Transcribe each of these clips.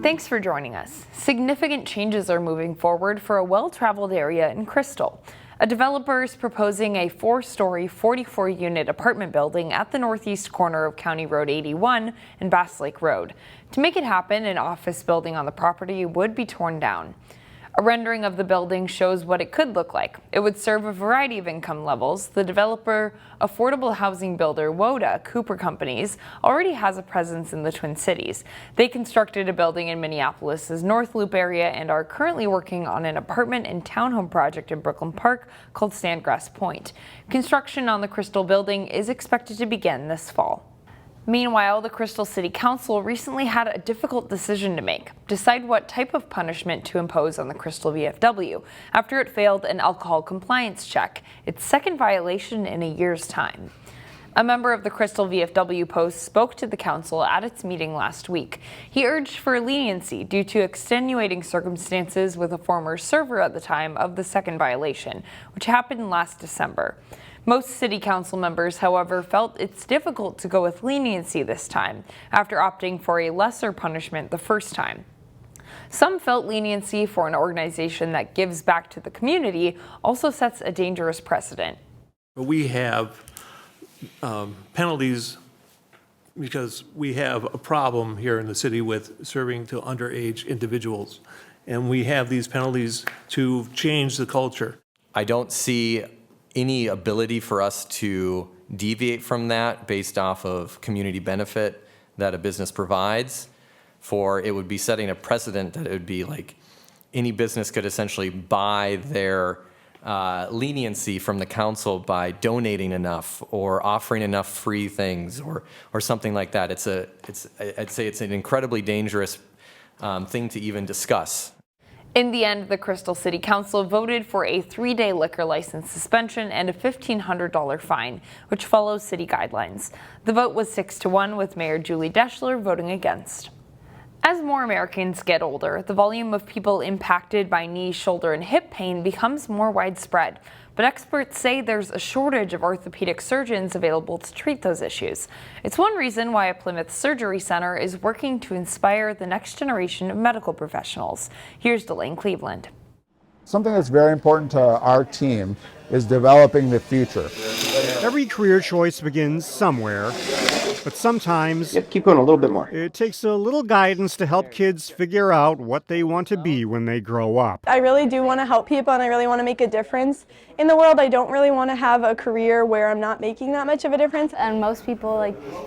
Thanks for joining us. Significant changes are moving forward for a well-traveled area in Crystal. A developer is proposing a 4-story, 44-unit apartment building at the northeast corner of County Road 81 and Bass Lake Road. To make it happen, an office building on the property would be torn down. A rendering of the building shows what it could look like. It would serve a variety of income levels. The developer, affordable housing builder WODA Cooper Companies, already has a presence in the Twin Cities. They constructed a building in Minneapolis' North Loop area and are currently working on an apartment and townhome project in Brooklyn Park called Sandgrass Point. Construction on the Crystal building is expected to begin this fall. Meanwhile, the Crystal City Council recently had a difficult decision to make: decide what type of punishment to impose on the Crystal VFW after it failed an alcohol compliance check, its second violation in a year's time. A member of the Crystal VFW post spoke to the council at its meeting last week. He urged for leniency due to extenuating circumstances with a former server at the time of the second violation, which happened last December. Most city council members, however, felt it's difficult to go with leniency this time, after opting for a lesser punishment the first time. Some felt leniency for an organization that gives back to the community also sets a dangerous precedent. We have penalties because we have a problem here in the city with serving to underage individuals, and we have these penalties to change the culture. I don't see any ability for us to deviate from that based off of community benefit that a business provides. For it would be setting a precedent that it would be like any business could essentially buy their leniency from the council by donating enough or offering enough free things or something like that. I'd say it's an incredibly dangerous thing to even discuss. In the end, the Crystal City Council voted for a 3-day liquor license suspension and a $1,500 fine, which follows city guidelines. The vote was 6-1, with Mayor Julie Deschler voting against. As more Americans get older, the volume of people impacted by knee, shoulder, and hip pain becomes more widespread. But experts say there's a shortage of orthopedic surgeons available to treat those issues. It's one reason why a Plymouth surgery center is working to inspire the next generation of medical professionals. Here's Delane Cleveland. Something that's very important to our team is developing the future. Every career choice begins somewhere, but sometimes keep going a little bit more. It takes a little guidance to help kids figure out what they want to be when they grow up. I really do want to help people, and I really want to make a difference in the world. I don't really want to have a career where I'm not making that much of a difference. And most people,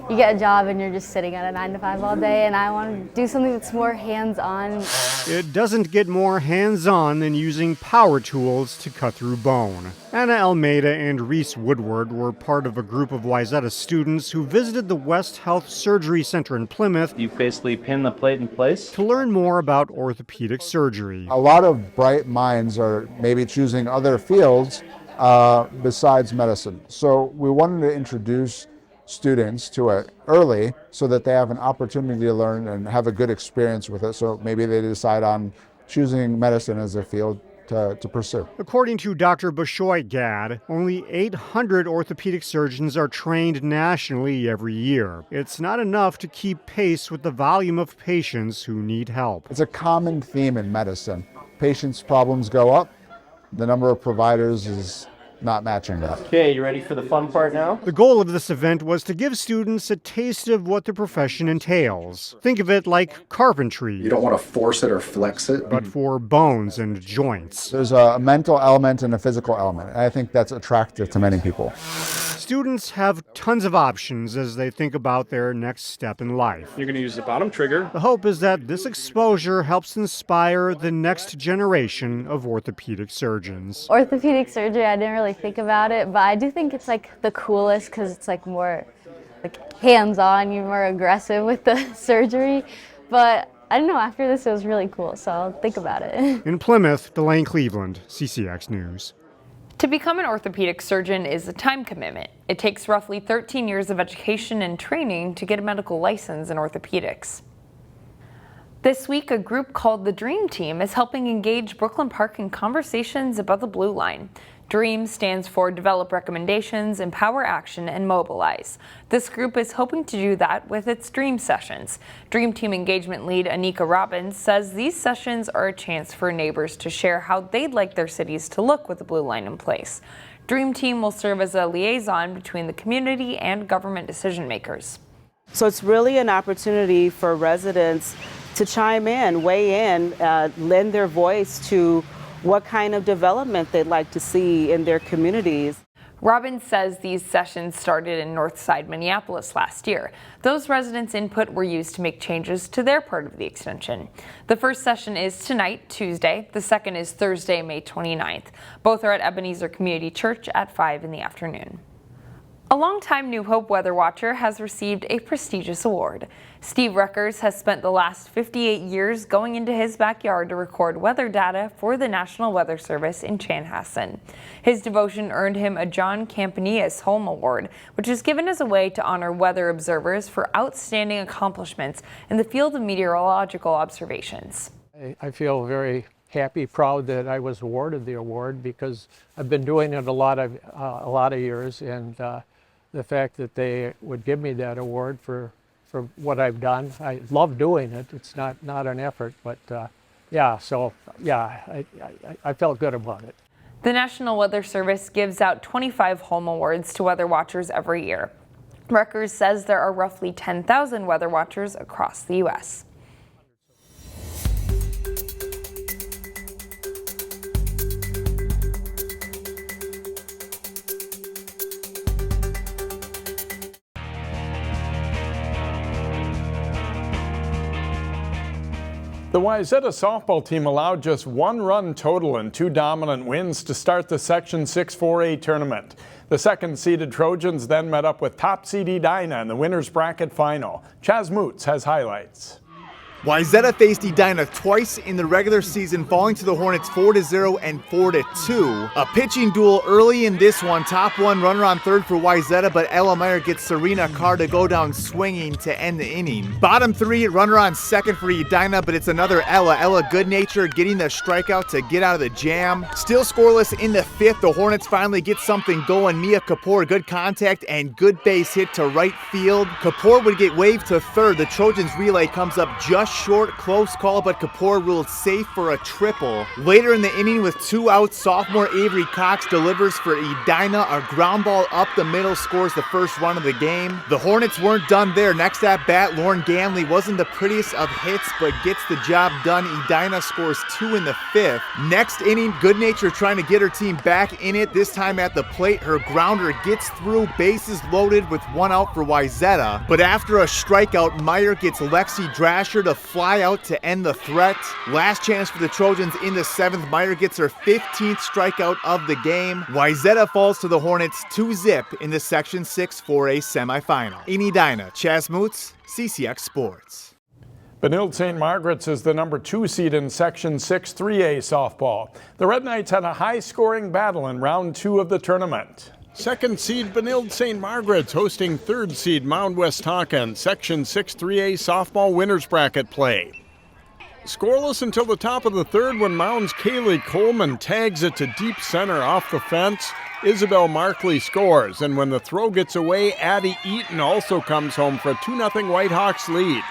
you get a job and you're just sitting at a 9-to-5 all day, and I want to do something that's more hands-on. It doesn't get more hands-on than using power tools to cut through bone. Anna Almeida and Reese Woodward were part of a group of Wayzata students who visited the West Health Surgery Center in Plymouth. You basically pin the plate in place to learn more about orthopedic surgery. A lot of bright minds are maybe choosing other fields besides medicine. So we wanted to introduce students to it early so that they have an opportunity to learn and have a good experience with it. So maybe they decide on choosing medicine as their field to pursue. According to Dr. Bashoy Gad, only 800 orthopedic surgeons are trained nationally every year. It's not enough to keep pace with the volume of patients who need help. It's a common theme in medicine. Patients' problems go up, the number of providers is not matching that. Okay, you ready for the fun part now? The goal of this event was to give students a taste of what the profession entails. Think of it like carpentry. You don't want to force it or flex it. But for bones and joints. There's a mental element and a physical element, and I think that's attractive to many people. Students have tons of options as they think about their next step in life. You're going to use the bottom trigger. The hope is that this exposure helps inspire the next generation of orthopedic surgeons. Orthopedic surgery, I didn't really think about it, but I do think it's the coolest because it's more hands-on, you're more aggressive with the surgery. But I don't know, after this it was really cool, so I'll think about it. In Plymouth, Delane Cleveland, CCX News. To become an orthopedic surgeon is a time commitment. It takes roughly 13 years of education and training to get a medical license in orthopedics. This week, a group called the Dream Team is helping engage Brooklyn Park in conversations about the Blue Line. DREAM stands for Develop Recommendations, Empower Action, and Mobilize. This group is hoping to do that with its DREAM sessions. DREAM Team Engagement Lead Anika Robbins says these sessions are a chance for neighbors to share how they'd like their cities to look with the blue line in place. DREAM Team will serve as a liaison between the community and government decision makers. So it's really an opportunity for residents to chime in, weigh in, lend their voice to what kind of development they'd like to see in their communities. Robbins says these sessions started in Northside Minneapolis last year. Those residents' input were used to make changes to their part of the extension. The first session is tonight, Tuesday. The second is Thursday, May 29th. Both are at Ebenezer Community Church at 5 in the afternoon. A longtime New Hope weather watcher has received a prestigious award. Steve Reckers has spent the last 58 years going into his backyard to record weather data for the National Weather Service in Chanhassen. His devotion earned him a John Campanius Holm Award, which is given as a way to honor weather observers for outstanding accomplishments in the field of meteorological observations. I feel very happy, proud that I was awarded the award because I've been doing it a lot of years, and the fact that they would give me that award for what I've done. I love doing it. It's not an effort, but I felt good about it. The National Weather Service gives out 25 Holm Awards to weather watchers every year. Reckers says there are roughly 10,000 weather watchers across the U.S. The Wayzata softball team allowed just one run total and 2 dominant wins to start the Section 6 4A tournament. The second-seeded Trojans then met up with top seed Edina in the winner's bracket final. Chaz Moots has highlights. Wayzata faced Edina twice in the regular season, falling to the Hornets 4-0 and 4-2. A pitching duel early in this one. Top one runner on third for Wayzata, but Ella Meyer gets Serena Carr to go down swinging to end the inning. Bottom three, runner on second for Edina, but it's another Ella. Ella Goodnature getting the strikeout to get out of the jam. Still scoreless in the fifth. The Hornets finally get something going. Mia Kapoor, good contact and good base hit to right field. Kapoor would get waved to third. The Trojans relay comes up just short, close call, but Kapoor ruled safe for a triple. Later in the inning with 2 outs, sophomore Avery Cox delivers for Edina. A ground ball up the middle scores the first run of the game. The Hornets weren't done there. Next at bat, Lauren Ganley wasn't the prettiest of hits, but gets the job done. Edina scores 2 in the fifth. Next inning, Goodnature trying to get her team back in it, this time at the plate. Her grounder gets through, bases loaded with 1 out for Wayzata. But after a strikeout, Meyer gets Lexi Drasher to fly out to end the threat. Last chance for the Trojans in the seventh. Meyer gets her 15th strikeout of the game. Wayzata falls to the Hornets 2-0 in the Section 6 4A semifinal. In Edina, Chaz Moots, CCX Sports. Benilde St. Margaret's is the number 2 seed in Section 6 3A softball. The Red Knights had a high-scoring battle in round 2 of the tournament. Second seed Benilde St. Margaret's hosting third seed Mound West Tonka in Section 6 3A softball winners bracket play. Scoreless until the top of the third when Mound's Kaylee Coleman tags it to deep center off the fence. Isabel Markley scores, and when the throw gets away, Addie Eaton also comes home for a 2-0 Whitehawks lead.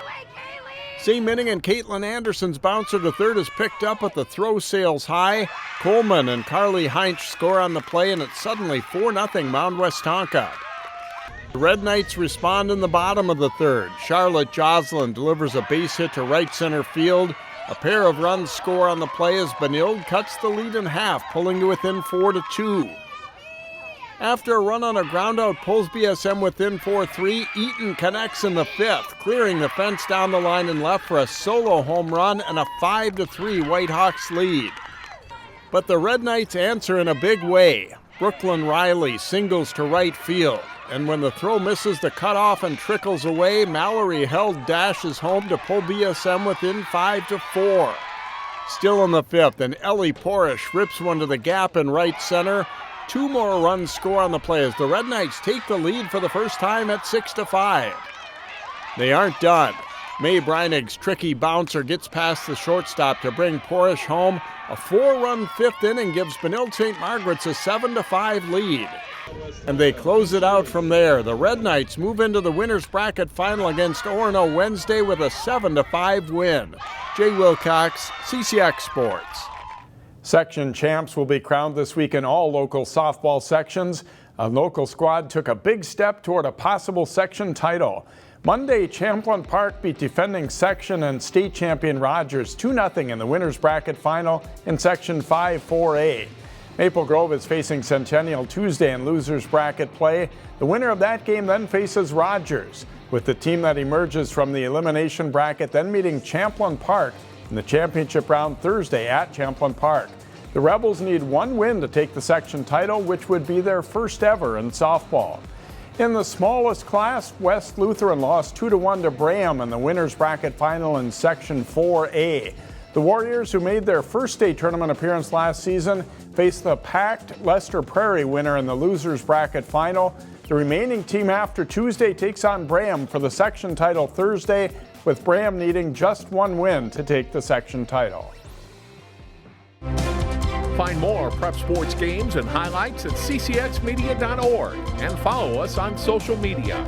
Same inning and Caitlin Anderson's bouncer to third is picked up, but the throw sails high. Coleman and Carly Heinz score on the play, and it's suddenly 4-0 Mound West Tonka. The Red Knights respond in the bottom of the third. Charlotte Joslin delivers a base hit to right center field. A pair of runs score on the play as Benilde cuts the lead in half, pulling to within 4-2. After a run on a groundout pulls BSM within 4-3, Eaton connects in the fifth, clearing the fence down the line and left for a solo home run and a 5-3 Whitehawks lead. But the Red Knights answer in a big way. Brooklyn Riley singles to right field, and when the throw misses the cutoff and trickles away, Mallory Held dashes home to pull BSM within 5-4. Still in the fifth, and Ellie Porish rips one to the gap in right center. 2 more runs score on the play as the Red Knights take the lead for the first time at 6-5. They aren't done. May Breinig's tricky bouncer gets past the shortstop to bring Porish home. A 4-run fifth inning gives Benilde St. Margaret's a 7-5 lead. And they close it out from there. The Red Knights move into the winner's bracket final against Orono Wednesday with a 7-5 win. Jay Wilcox, CCX Sports. Section champs will be crowned this week in all local softball sections. A local squad took a big step toward a possible section title. Monday, Champlain Park beat defending section and state champion Rogers 2-0 in the winner's bracket final in Section 5-4A. Maple Grove is facing Centennial Tuesday in losers bracket play. The winner of that game then faces Rogers, with the team that emerges from the elimination bracket then meeting Champlain Park in the championship round Thursday at Champlain Park. The Rebels need one win to take the section title, which would be their first ever in softball. In the smallest class, West Lutheran lost 2-1 to Braham in the winner's bracket final in Section 4A. The Warriors, who made their first state tournament appearance last season, face the packed Lester Prairie winner in the losers bracket final. The remaining team after Tuesday takes on Braham for the section title Thursday, with Braham needing just one win to take the section title. Find more prep sports games and highlights at ccxmedia.org and follow us on social media.